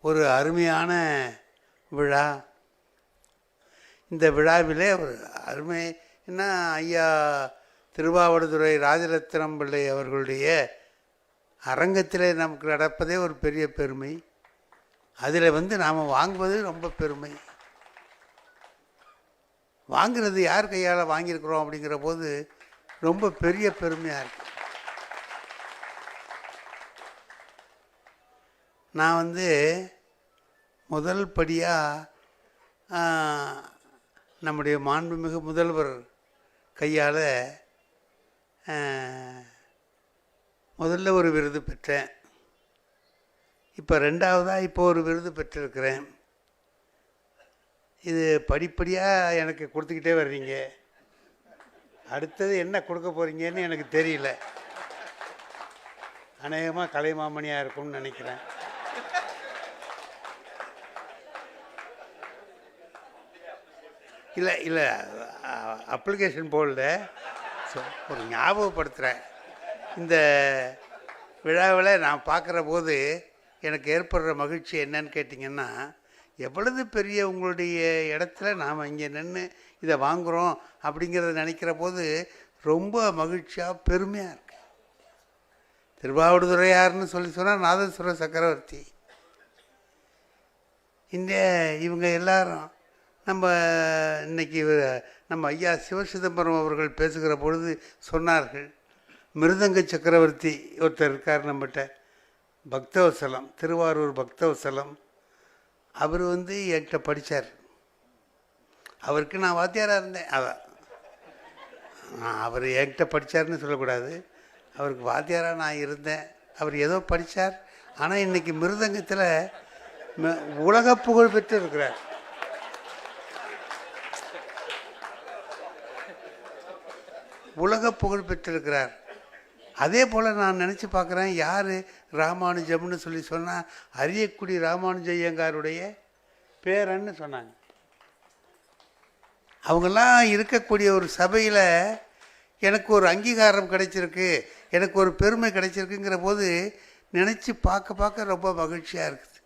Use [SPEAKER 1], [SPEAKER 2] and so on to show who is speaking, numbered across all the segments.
[SPEAKER 1] ஒரு அருமையான விழா. இந்த விழாவிலே ஒரு அருமை என்ன, ஐயா திருவாவடுதுறை ராஜரத்னம் பிள்ளை அவர்களுடைய அரங்கத்தில் நமக்கு நடப்பதே ஒரு பெரிய பெருமை. அதில் நாம் வாங்குவது ரொம்ப பெருமை. வாங்கிறது யார் கையால் வாங்கியிருக்கிறோம் அப்படிங்கிற போது ரொம்ப பெரிய பெருமையாக இருக்கு. நான் முதல் படியாக நம்முடைய மாண்புமிகு முதல்வர் கையால் முதல்ல ஒரு விருது பெற்றேன். இப்போ ரெண்டாவதாக இப்போ ஒரு விருது பெற்றிருக்கிறேன். இது படிப்படியாக எனக்கு கொடுத்துக்கிட்டே வர்றீங்க. அடுத்தது என்ன கொடுக்க போகிறீங்கன்னு எனக்கு தெரியல. அநேகமாக கலைமாமணியாக இருக்கும்னு நினைக்கிறேன். இல்லை அப்ளிகேஷன் போடல, ஒரு ஞாபகப்படுத்துகிறேன். இந்த விழாவில் நான் பார்க்குற போது எனக்கு ஏற்படுற மகிழ்ச்சி என்னன்னு கேட்டிங்கன்னா, எவ்வளவு பெரிய உங்களுடைய இடத்துல நாம் இங்கே நின்று இதை வாங்குகிறோம் அப்படிங்கிறத நினைக்கிற போது ரொம்ப மகிழ்ச்சியாக பெருமையாக இருக்கு. திருவாவடுதுறையார்னு சொன்னால் நாதஸ்வர சக்கரவர்த்தி. இவங்க எல்லாரும் நம்ம இன்னைக்கு நம்ம ஐயா சிவசிதம்பரம் அவர்கள் பேசுகிற பொழுது சொன்னார்கள், மிருதங்க சக்கரவர்த்தி ஒருத்தர் இருக்கார் நம்மகிட்ட, பக்தவசலம், திருவாரூர் பக்தவசலம். அவர் என்கிட்ட படித்தார். அவருக்கு நான் வாத்தியாராக இருந்தேன். அவர் என்கிட்ட படித்தார்னு சொல்லக்கூடாது, அவருக்கு வாத்தியாராக நான் இருந்தேன். அவர் ஏதோ படித்தார், ஆனால் இன்றைக்கி மிருதங்கத்தில் உலக புகழ் பெற்று இருக்கிறார். உலக புகழ் பெற்றிருக்கிறார். அதே போல் நான் நினச்சி பார்க்குறேன், யார் ராமானுஜம்னு சொல்லி சொன்னால் அரியக்குடி ராமானுஜ ஐயங்காருடைய பேரன்னு சொன்னாங்க. அவங்கெல்லாம் இருக்கக்கூடிய ஒரு சபையில் எனக்கு ஒரு அங்கீகாரம் கிடைச்சிருக்கு, எனக்கு ஒரு பெருமை கிடைச்சிருக்குங்கிற போது நினச்சி பார்க்க பார்க்க ரொம்ப மகிழ்ச்சியாக இருக்குது.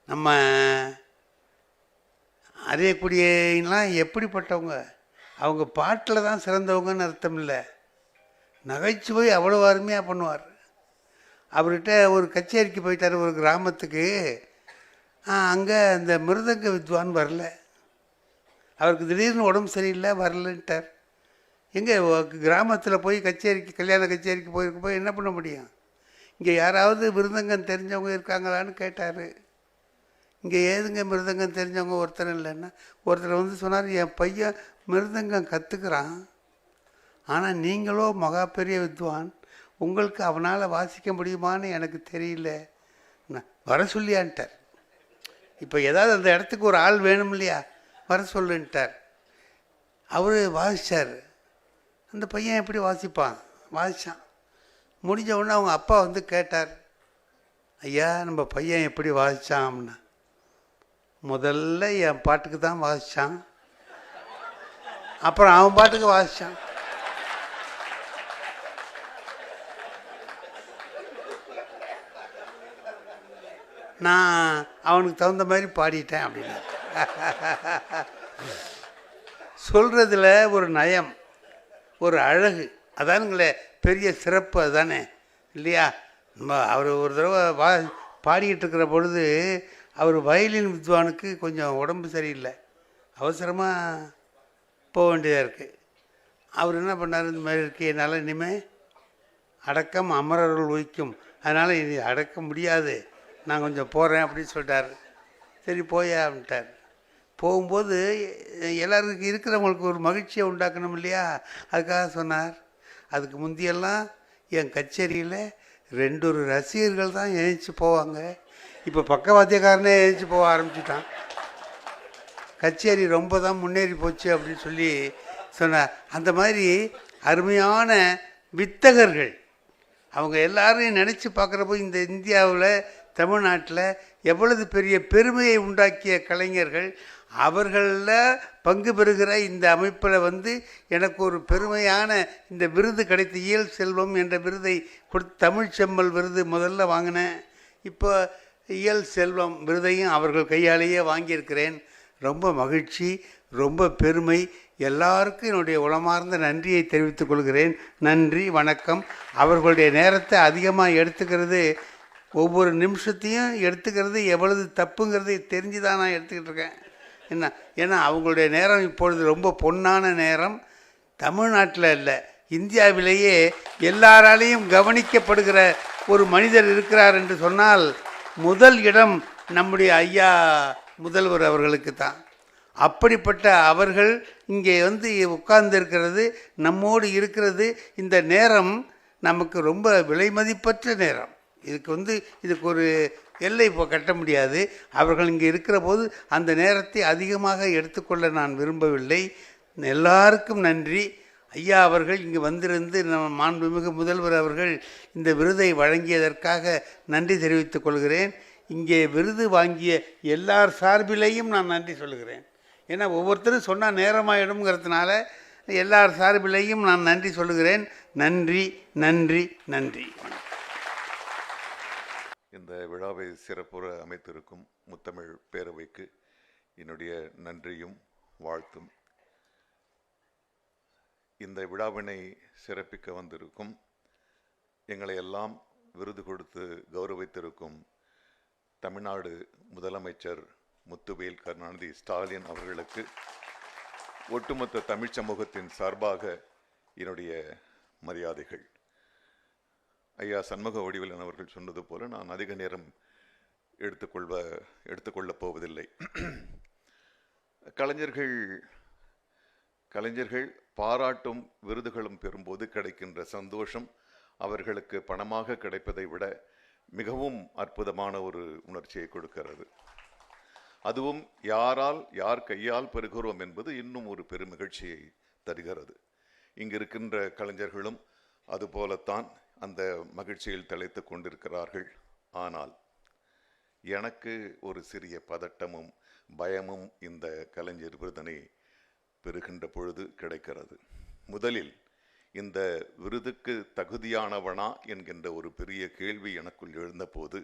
[SPEAKER 1] நம்ம அரியக்குடியெல்லாம் எப்படிப்பட்டவங்க, அவங்க பாட்டில் தான் சிறந்தவங்கன்னு அர்த்தம் இல்லை, நகைச்சுவை அவ்வளோ அருமையாக பண்ணுவார். அவர்கிட்ட ஒரு கச்சேரிக்கு போயிட்டார் ஒரு கிராமத்துக்கு. அங்கே அந்த மிருதங்க வித்வான் வரல, அவருக்கு திடீர்னு உடம்பு சரியில்லை, வரலன்ட்டார். எங்கே கிராமத்தில் போய் கச்சேரிக்கு, கல்யாண கச்சேரிக்கு போய் என்ன பண்ண முடியும்? இங்கே யாராவது மிருதங்கம் தெரிஞ்சவங்க இருக்காங்களான்னு கேட்டார். இங்கே ஏதுங்க மிருதங்கம் தெரிஞ்சவங்க ஒருத்தர் இல்லைன்னா, ஒருத்தர் சொன்னார், என் பையன் மிருதங்கம் கற்றுக்கிறான், ஆனால் நீங்களோ மகா பெரிய வித்வான், உங்களுக்கு அவனால் வாசிக்க முடியுமான்னு எனக்கு தெரியல, வர சொல்லியான்ட்டார். இப்போ ஏதாவது அந்த இடத்துக்கு ஒரு ஆள் வேணும் இல்லையா, வர சொல்லுன்ட்டார். அவர் வாசித்தார். அந்த பையன் எப்படி வாசிப்பான், வாசித்தான். முடிஞ்ச உடனே அவங்க அப்பா கேட்டார், ஐயா நம்ம பையன் எப்படி வாசித்தான் அப்படின்னா, முதல்ல என் பாட்டுக்கு தான் வாசித்தான், அப்புறம் அவன் பாட்டுக்கு வாசித்தான். நான் அவனுக்கு தகுந்த மாதிரி பாடிட்டேன் அப்படின்னா. சொல்கிறதுல ஒரு நயம், ஒரு அழகு, அதானுங்களே பெரிய சிறப்பு, அதுதானே இல்லையா? நம்ம அவர் ஒரு தடவை பாடிக்கிட்டு இருக்கிற பொழுது அவர் வயலின் வித்வானுக்கு கொஞ்சம் உடம்பு சரியில்லை, அவசரமாக போக வேண்டியதாக இருக்குது. அவர் என்ன பண்ணார், இந்த மாதிரி இருக்கு, என்னால் இனிமேல் அடக்கம் அமரர்கள் உயிக்கும், அதனால் இனி அடக்க முடியாது, நான் கொஞ்சம் போகிறேன் அப்படின்னு சொல்லிட்டார். சரி போயா அப்படின்ட்டார். போகும்போது எல்லாருக்கும் இருக்கிறவங்களுக்கு ஒரு மகிழ்ச்சியை உண்டாக்கணும் இல்லையா, அதுக்காக சொன்னார், அதுக்கு முந்தியெல்லாம் என் கச்சேரியில் 2 ரசிகர்கள் தான் எழுந்துச்சு போவாங்க, இப்போ பக்கவாத்தியக்காரனே எழுந்துச்சு போக ஆரம்பிச்சுட்டான், கச்சேரி ரொம்ப தான் முன்னேறி போச்சு அப்படின்னு சொல்லி சொன்னார். அந்த மாதிரி அருமையான வித்தகர்கள் அவங்க எல்லாரையும் நினச்சி பார்க்குறப்போ இந்த இந்தியாவில் தமிழ்நாட்டில் எவ்வளவு பெரிய பெருமையை உண்டாக்கிய கலைஞர்கள், அவர்களில் பங்கு பெறுகிற இந்த அமைப்பில் எனக்கு ஒரு பெருமையான இந்த விருது கிடைத்த, இயல் செல்வம் என்ற விருதை கொடுத்து தமிழ் செம்மல் விருது முதல்ல வாங்கினேன். இப்போ இயல் செல்வம் விருதையும் அவர்கள் கையாலேயே வாங்கியிருக்கிறேன். ரொம்ப மகிழ்ச்சி, ரொம்ப பெருமை. எல்லாருக்கும் என்னுடைய உளமார்ந்த நன்றியை தெரிவித்துக் கொள்கிறேன். நன்றி, வணக்கம். அவர்களுடைய நேரத்தை அதிகமாக எடுத்துக்கிறது, ஒவ்வொரு நிமிஷத்தையும் எடுத்துக்கிறது எவ்வளவு தப்புங்கிறது தெரிஞ்சு தான் நான் எடுத்துக்கிட்டு இருக்கேன். ஏன்னா அவங்களுடைய நேரம் இப்பொழுது ரொம்ப பொன்னான நேரம். தமிழ்நாட்டில் இல்லை, இந்தியாவிலேயே எல்லாராலையும் கவனிக்கப்படுகிற ஒரு மனிதர் இருக்கிறார் என்று சொன்னால் முதல் இடம் நம்முடைய ஐயா முதல்வர் அவர்களுக்கு தான். அப்படிப்பட்ட அவர்கள் இங்கே உட்கார்ந்து இருக்கிறது, நம்மோடு இருக்கிறது, இந்த நேரம் நமக்கு ரொம்ப விலை மதிப்பற்ற நேரம். இதுக்கு ஒரு எல்லை இப்போ கட்ட முடியாது. அவர்கள் இங்கே இருக்கிற போது அந்த நேரத்தை அதிகமாக எடுத்துக்கொள்ள நான் விரும்பவில்லை. எல்லாருக்கும் நன்றி. ஐயா அவர்கள் இங்கே வந்திருந்து நம்ம மாண்புமிகு முதல்வர் அவர்கள் இந்த விருதை வழங்கியதற்காக நன்றி தெரிவித்துக் கொள்கிறேன். இங்கே விருது வாங்கிய எல்லார் சார்பிலையும் நான் நன்றி சொல்கிறேன். ஏன்னா ஒவ்வொருத்தரும் சொன்னால் நேரமாயிடும்ங்கிறதுனால எல்லார் சார்பிலையும் நான் நன்றி சொல்லுகிறேன். நன்றி, நன்றி, நன்றி.
[SPEAKER 2] இந்த விழாவை சிறப்புற அமைத்திருக்கும் முத்தமிழ் பேரவைக்கு என்னுடைய நன்றியும் வாழ்த்தும். இந்த விழாவினை சிறப்பிக்க வந்திருக்கும், எங்களை எல்லாம் விருது கொடுத்து கௌரவித்திருக்கும் தமிழ்நாடு முதலமைச்சர் முத்துவேல் கருணாநிதி ஸ்டாலின் அவர்களுக்கு ஒட்டுமொத்த தமிழ் சமூகத்தின் சார்பாக என்னுடைய மரியாதைகள். ஐயா சண்முக வடிவேலன் அவர்கள் சொன்னது போல நான் அதிக நேரம் எடுத்துக்கொள்ளப் போவதில்லை. கலைஞர்கள் பாராட்டும் விருதுகளும் பெறும்போது கிடைக்கின்ற சந்தோஷம் அவர்களுக்கு பணமாக கிடைப்பதை விட மிகவும் அற்புதமான ஒரு உணர்ச்சியை கொடுக்கிறது. அதுவும் யார் கையால் பெறுகிறோம் என்பது இன்னும் ஒரு பெருமகிழ்ச்சியை தருகிறது. இங்கு இருக்கின்ற கலைஞர்களும் அதுபோலத்தான் அந்த மகிழ்ச்சியில் திளைத்து கொண்டிருக்கிறார்கள். ஆனால் எனக்கு ஒரு சிறிய பதட்டமும் பயமும் இந்த கலைஞர் விருதினை பெறுகின்ற பொழுது கிடைக்கிறது. முதலில் இந்த விருதுக்கு தகுதியானவனா என்கின்ற ஒரு பெரிய கேள்வி எனக்குள் எழுந்தபோது,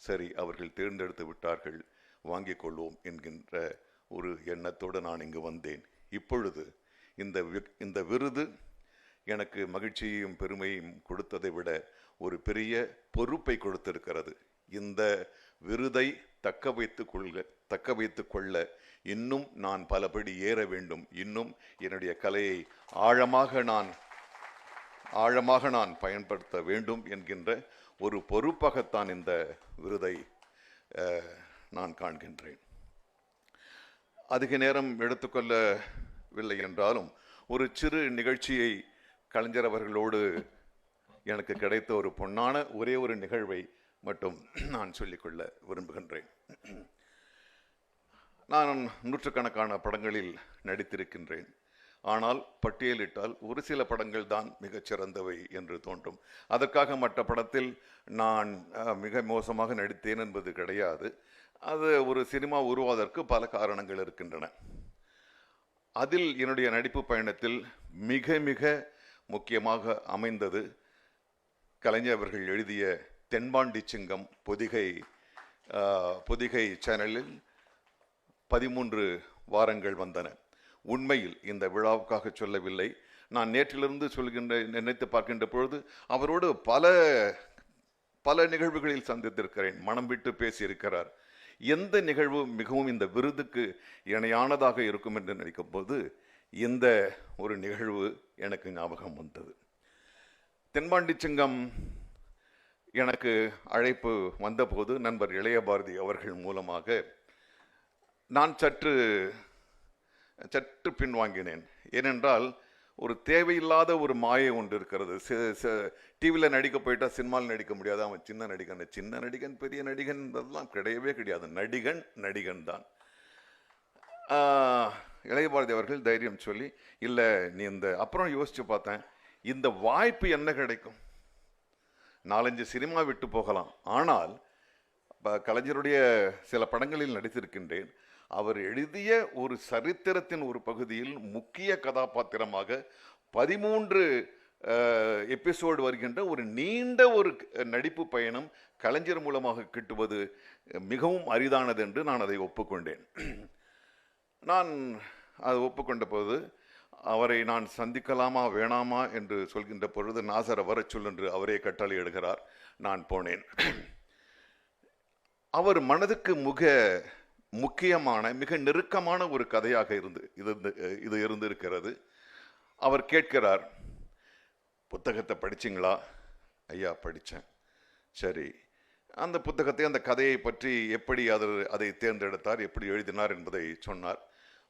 [SPEAKER 2] சரி அவர்கள் தேர்ந்தெடுத்து விட்டார்கள், வாங்கிக் கொள்வோம் என்கின்ற ஒரு எண்ணத்தோடு நான் இங்கு வந்தேன். இப்பொழுது இந்த விருது எனக்கு மகிழ்ச்சியையும் பெருமையும் கொடுத்ததை விட ஒரு பெரிய பொறுப்பை கொடுத்திருக்கிறது. இந்த விருதை தக்க வைத்துக் கொள்ள இன்னும் நான் பலபடி ஏற வேண்டும். இன்னும் என்னுடைய கலையை ஆழமாக நான் பயன்படுத்த வேண்டும் என்கின்ற ஒரு பொறுப்பாகத்தான் இந்த விருதை நான் காண்கின்றேன். அதிக நேரம் எடுத்துக்கொள்ளவில்லை என்றாலும் ஒரு சிறு நிகழ்ச்சியை கலைஞர் அவர்களோடு எனக்கு கிடைத்த ஒரு பொன்னான ஒரே ஒரு நிகழ்வை மட்டும் நான் சொல்லிக்கொள்ள விரும்புகின்றேன். நான் நூற்றுக்கணக்கான படங்களில் நடித்திருக்கின்றேன். ஆனால் பட்டியலிட்டால் ஒரு சில படங்கள் தான் மிகச்சிறந்தவை என்று தோன்றும். அதற்காக மற்ற படத்தில் நான் மிக மோசமாக நடித்தேன் என்பது கிடையாது. அது ஒரு சினிமா உருவாவதற்கு பல காரணங்கள் இருக்கின்றன. அதில் என்னுடைய நடிப்பு பயணத்தில் மிக மிக முக்கியமாக அமைந்தது கலைஞர் அவர்கள் எழுதிய தென்பாண்டி சிங்கம் பொதிகை சேனலில் 13 வாரங்கள் வந்தன. உண்மையில் இந்த விழாவுக்காக சொல்லவில்லை, நான் நேற்றிலிருந்து நினைத்து பார்க்கின்ற பொழுது அவரோடு பல நிகழ்வுகளில் சந்தித்திருக்கிறேன், மனம் விட்டு பேசியிருக்கிறார். எந்த நிகழ்வு மிகவும் இந்த விருதுக்கு இணையானதாக இருக்கும் என்று நினைக்கும் போது இந்த ஒரு நிகழ்வு எனக்கு ஞாபகம் வந்தது. தென்பாண்டி சிங்கம் எனக்கு அழைப்பு வந்தபோது நண்பர் இளைய பாரதி அவர்கள் மூலமாக நான் சற்று பின்வாங்கினேன். ஏனென்றால் ஒரு தேவையில்லாத ஒரு மாயை ஒன்று இருக்கிறது. டிவியில் நடிக்க போயிட்டா சினிமாவில் நடிக்க முடியாது, அவன் சின்ன நடிகன் பெரிய நடிகன் அதெல்லாம் கிடையவே கிடையாது. நடிகன் தான். இளைய பாரதி அவர்கள் தைரியம் சொல்லி, இல்லை நீ அப்புறம் யோசிச்சு பார்த்தேன், இந்த வாய்ப்பு என்ன கிடைக்கும், 4-5 சினிமா விட்டு போகலாம். ஆனால் கலைஞருடைய சில படங்களில் நடித்திருக்கின்றேன். அவர் எழுதிய ஒரு சரித்திரத்தின் ஒரு பகுதியில் முக்கிய கதாபாத்திரமாக 13 எபிசோடு வருகின்ற ஒரு நீண்ட ஒரு நடிப்பு பயணம் கலைஞர் மூலமாக கிட்டுவது மிகவும் அரிதானது என்று நான் அதை ஒப்புக்கொண்டேன். நான் அதை ஒப்புக்கொண்ட போது அவரை நான் சந்திக்கலாமா வேணாமா என்று சொல்கின்ற பொழுது நாசரை வரச் சொல் என்று அவரே கட்டளை இடுகிறார். நான் போனேன். அவர் மனதுக்கு முக்கியமான மிக நெருக்கமான ஒரு கதையாக இது இருந்திருக்கிறது. அவர் கேட்கிறார், புத்தகத்தை படிச்சிங்களா? ஐயா படித்தேன். சரி, அந்த புத்தகத்தை அந்த கதையை பற்றி எப்படி அதை தேர்ந்தெடுத்தார், எப்படி எழுதினார் என்பதை சொன்னார்.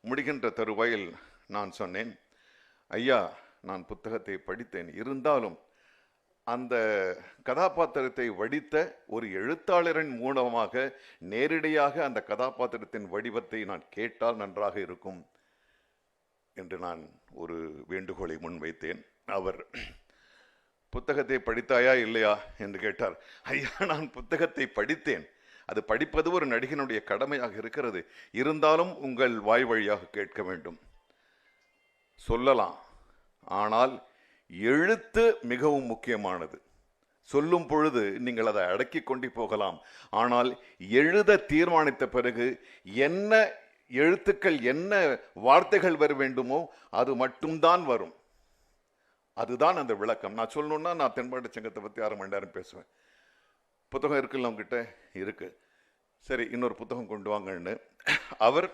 [SPEAKER 2] முடிகின்ற தருவாயில் நான் சொன்னேன், ஐயா நான் புத்தகத்தை படித்தேன், இருந்தாலும் அந்த கதாபாத்திரத்தை வடித்த ஒரு எழுத்தாளரின் மூலமாக நேரடியாக அந்த கதாபாத்திரத்தின் வடிவத்தை நான் கேட்டால் நன்றாக இருக்கும் என்று நான் ஒரு வேண்டுகோளை முன்வைத்தேன். அவர் புத்தகத்தை படித்தாயா இல்லையா என்று கேட்டார். ஐயா நான் புத்தகத்தை படித்தேன், அது படிப்பது ஒரு நடிகனுடைய கடமையாக இருக்கிறது, இருந்தாலும் உங்கள் வாய் வழியாக கேட்க வேண்டும். சொல்லலாம், ஆனால் எழுத்து மிகவும் முக்கியமானது. சொல்லும் பொழுது நீங்கள் அதை அடக்கி கொண்டு போகலாம், ஆனால் எழுத தீர்மானித்த பிறகு என்ன எழுத்துக்கள் என்ன வார்த்தைகள் வர வேண்டுமோ அது மட்டும்தான் வரும். அதுதான் அந்த விளக்கம். நான் சொல்லணும்னா நான் தென்பாண்டி சங்கத்தை பற்றி 6 மணி நேரம் பேசுவேன். புத்தகம் இருக்குல்ல உங்ககிட்ட? இருக்கு. சரி, இன்னொரு புத்தகம் கொண்டு வாங்கன்னு அவர்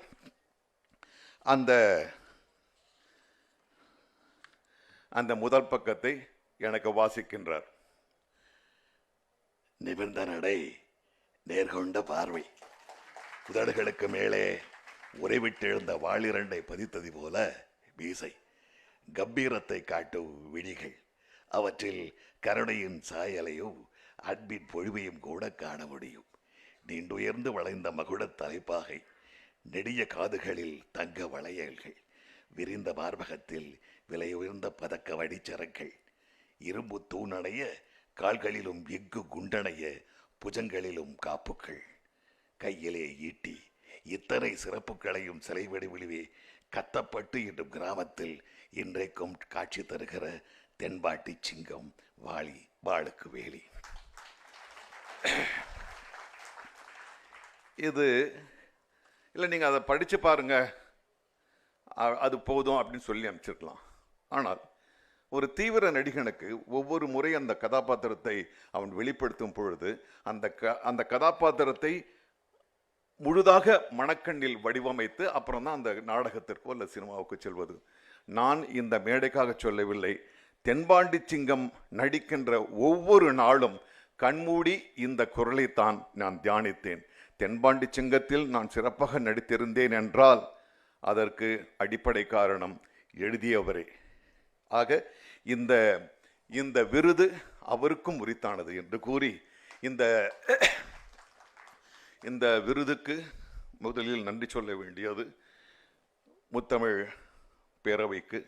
[SPEAKER 2] அந்த முதல் பக்கத்தை எனக்கு வாசிக்கின்றார். நிமிர்ந்த நடை, நேர்கொண்ட பார்வை, உதடுகளுக்கு மேலே உறைவிட்டு எழுந்த வாளிரண்டை பதித்தது போல மீசை, கம்பீரத்தை காட்டும் விழிகள், அவற்றில் கருணையின் சாயலையும் அன்பின் பொழிவையும் கூட காண முடியும். நீண்டுயர்ந்து வளைந்த மகுடத் தலைப்பாகை, நெடிய காதுகளில் தங்க வளையல்கள், விரிந்த மார்பகத்தில் விலை உயர்ந்த பதக்க வடிச்சரங்கள், இரும்பு தூணணைய கால்களிலும் எஃகு குண்டணைய புஜங்களிலும் காப்புக்கள், கையிலே ஈட்டி, இத்தனை சிறப்புகளையும் சிலை வடிவிலே கத்தப்பட்டு என்னும் கிராமத்தில் இன்றைக்கும் காட்சி தருகிற தென்பாட்டி சிங்கம் வாளுக்கு வேலி. இது இல்லை, நீங்கள் அதை படித்து பாருங்க, அது போதும் அப்படின்னு சொல்லி அமைச்சிருக்கலாம். ஆனால் ஒரு தீவிர நடிகனுக்கு ஒவ்வொரு முறை அந்த கதாபாத்திரத்தை அவன் வெளிப்படுத்தும் பொழுது அந்த கதாபாத்திரத்தை முழுதாக மனக்கண்ணில் வடிவமைத்து அப்புறம் தான் அந்த நாடகத்திற்கோ அல்ல சினிமாவுக்கு செல்வது. நான் இந்த மேடைக்காக சொல்லவில்லை. தென்பாண்டி சிங்கம் நடிக்கின்ற ஒவ்வொரு நாளும் கண்மூடி இந்த குரலைத்தான் நான் தியானித்தேன். தென்பாண்டி சிங்கத்தில் நான் சிறப்பாக நடித்திருந்தேன் என்றால் அதற்கு அடிப்படை காரணம் எழுதியவரே. ஆக இந்த விருது அவருக்கும் உரித்தானது என்று கூறி இந்த விருதுக்கு முதலில் நன்றி சொல்ல வேண்டியது முத்தமிழ் பேரவைக்கு,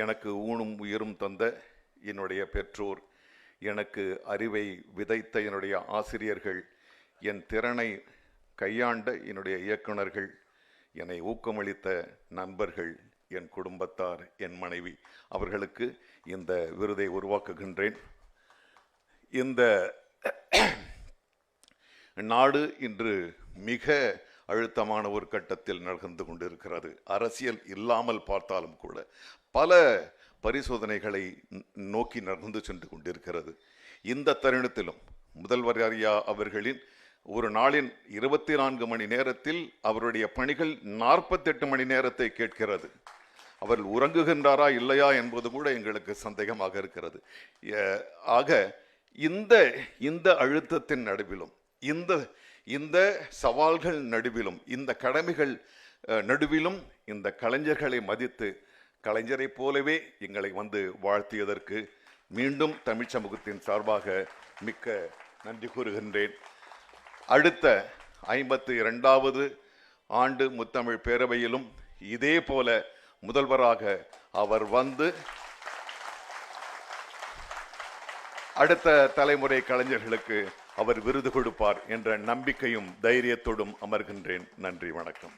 [SPEAKER 2] எனக்கு ஊனும் உயிரும் தந்த என்னுடைய பெற்றோர், எனக்கு அறிவை விதைத்த என்னுடைய ஆசிரியர்கள், என் திறனை கையாண்ட என்னுடைய இயக்குனர்கள், என்னை ஊக்கமளித்த நண்பர்கள், என் குடும்பத்தார், என் மனைவி, அவர்களுக்கு இந்த விருதை உருவாக்குகின்றேன். இந்த நாடு இன்று மிக அழுத்தமான ஒரு கட்டத்தில் நகர்ந்து கொண்டிருக்கிறது. அரசியல் இல்லாமல் பார்த்தாலும் கூட பல பரிசோதனைகளை நோக்கி நகர்ந்து சென்று கொண்டிருக்கிறது. இந்த தருணத்திலும் முதல்வர் ஐயா அவர்களின் ஒரு நாளின் 24 மணி நேரத்தில் அவருடைய பணிகள் 48 மணி நேரத்தை கேட்கிறது. அவர் உறங்குகின்றாரா இல்லையா என்பது கூட எங்களுக்கு சந்தேகமாக இருக்கிறது. ஆக இந்த அழுத்தத்தின் நடுவிலும் இந்த சவால்கள் நடுவிலும் இந்த கடமைகள் நடுவிலும் இந்த கலைஞர்களை மதித்து கலைஞரை போலவே எங்களை வந்து வாழ்த்தியதற்கு மீண்டும் தமிழ் சமூகத்தின் சார்பாக மிக்க நன்றி கூறுகின்றேன். அடுத்த 52வது ஆண்டு முத்தமிழ் பேரவையிலும் இதே போல முதல்வராக அவர் வந்து அடுத்த தலைமுறை கலைஞர்களுக்கு அவர் விருது கொடுப்பார் என்ற நம்பிக்கையும் தைரியத்தோடும் அமர்கின்றேன். நன்றி, வணக்கம்.